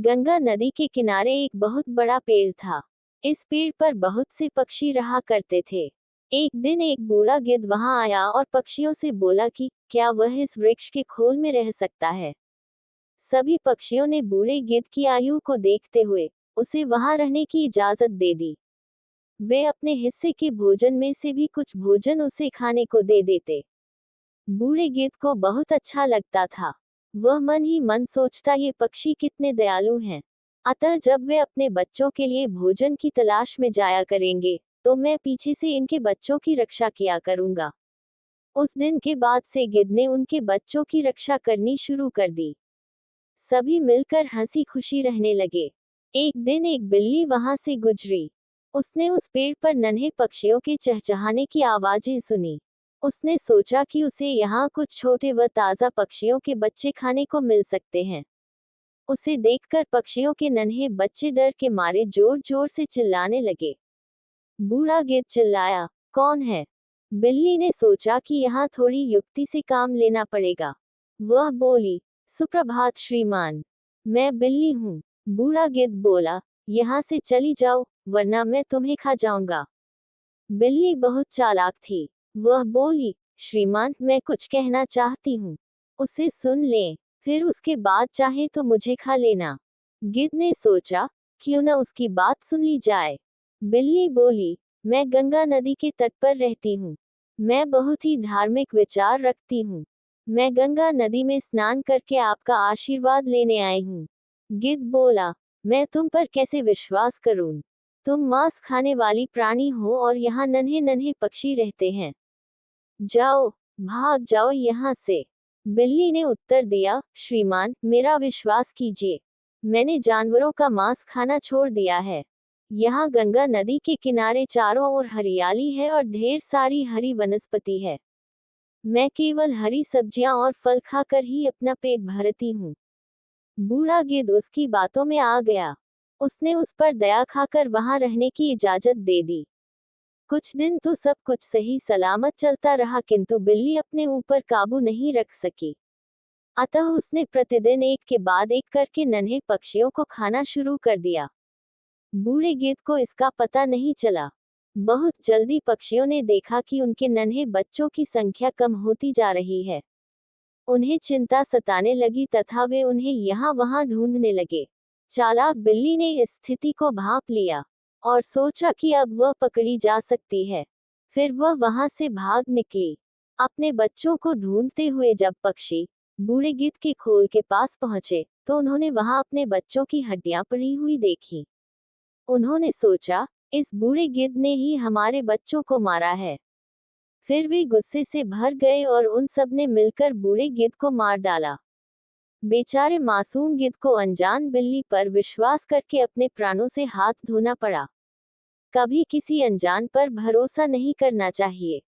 गंगा नदी के किनारे एक बहुत बड़ा पेड़ था। इस पेड़ पर बहुत से पक्षी रहा करते थे। एक दिन एक बूढ़ा गिद्ध वहां आया और पक्षियों से बोला कि क्या वह इस वृक्ष के खोल में रह सकता है। सभी पक्षियों ने बूढ़े गिद्ध की आयु को देखते हुए उसे वहां रहने की इजाजत दे दी। वे अपने हिस्से के भोजन में से भी कुछ भोजन उसे खाने को दे देते। बूढ़े गिद्ध को बहुत अच्छा लगता था। वह मन ही मन सोचता, ये पक्षी कितने दयालु हैं। अतः जब वे अपने बच्चों के लिए भोजन की तलाश में जाया करेंगे तो मैं पीछे से इनके बच्चों की रक्षा किया करूंगा। उस दिन के बाद से गिद्ध ने उनके बच्चों की रक्षा करनी शुरू कर दी। सभी मिलकर हंसी खुशी रहने लगे। एक दिन एक बिल्ली वहां से गुजरी। उसने उस पेड़ पर नन्हे पक्षियों के चहचहाने की आवाजें सुनी। उसने सोचा कि उसे यहाँ कुछ छोटे व ताज़ा पक्षियों के बच्चे खाने को मिल सकते हैं। उसे देखकर पक्षियों के नन्हे बच्चे डर के मारे जोर जोर से चिल्लाने लगे। बूढ़ा गिद्ध चिल्लाया, कौन है? बिल्ली ने सोचा कि यहाँ थोड़ी युक्ति से काम लेना पड़ेगा। वह बोली, सुप्रभात श्रीमान, मैं बिल्ली हूँ। बूढ़ा गिद्ध बोला, यहाँ से चली जाओ वरना मैं तुम्हें खा जाऊंगा। बिल्ली बहुत चालाक थी। वह बोली, श्रीमान, मैं कुछ कहना चाहती हूँ, उसे सुन लें, फिर उसके बाद चाहे तो मुझे खा लेना। गिद्ध ने सोचा, क्यों न उसकी बात सुन ली जाए। बिल्ली बोली, मैं गंगा नदी के तट पर रहती हूँ। मैं बहुत ही धार्मिक विचार रखती हूँ। मैं गंगा नदी में स्नान करके आपका आशीर्वाद लेने आई हूँ। गिद्ध बोला, मैं तुम पर कैसे विश्वास करूं? तुम मांस खाने वाली प्राणी हो और यहाँ नन्हे नन्हे पक्षी रहते हैं। जाओ, भाग जाओ यहाँ से। बिल्ली ने उत्तर दिया, श्रीमान, मेरा विश्वास कीजिए, मैंने जानवरों का मांस खाना छोड़ दिया है। यहाँ गंगा नदी के किनारे चारों ओर हरियाली है और ढेर सारी हरी वनस्पति है। मैं केवल हरी सब्जियां और फल खाकर ही अपना पेट भरती हूँ। बूढ़ा गिद्ध उसकी बातों में आ गया। उसने उस पर दया खाकर वहां रहने की इजाजत दे दी। कुछ दिन तो सब कुछ सही सलामत चलता रहा, किंतु बिल्ली अपने ऊपर काबू नहीं रख सकी। अतः उसने प्रतिदिन एक के बाद एक करके नन्हे पक्षियों को खाना शुरू कर दिया। बूढ़े गिद्ध को इसका पता नहीं चला। बहुत जल्दी पक्षियों ने देखा कि उनके नन्हे बच्चों की संख्या कम होती जा रही है। उन्हें चिंता सताने लगी तथा वे उन्हें यहाँ वहां ढूंढने लगे। चालाक बिल्ली ने इस स्थिति को भांप लिया और सोचा कि अब वह पकड़ी जा सकती है। फिर वह वहां से भाग निकली। अपने बच्चों को ढूंढते हुए जब पक्षी बूढ़े गिद्ध के खोल के पास पहुंचे तो उन्होंने वहां अपने बच्चों की हड्डियां पड़ी हुई देखी। उन्होंने सोचा, इस बूढ़े गिद्ध ने ही हमारे बच्चों को मारा है। फिर वे गुस्से से भर गए और उन सब ने मिलकर बूढ़े गिद्ध को मार डाला। बेचारे मासूम गिद्ध को अनजान बिल्ली पर विश्वास करके अपने प्राणों से हाथ धोना पड़ा। कभी किसी अनजान पर भरोसा नहीं करना चाहिए।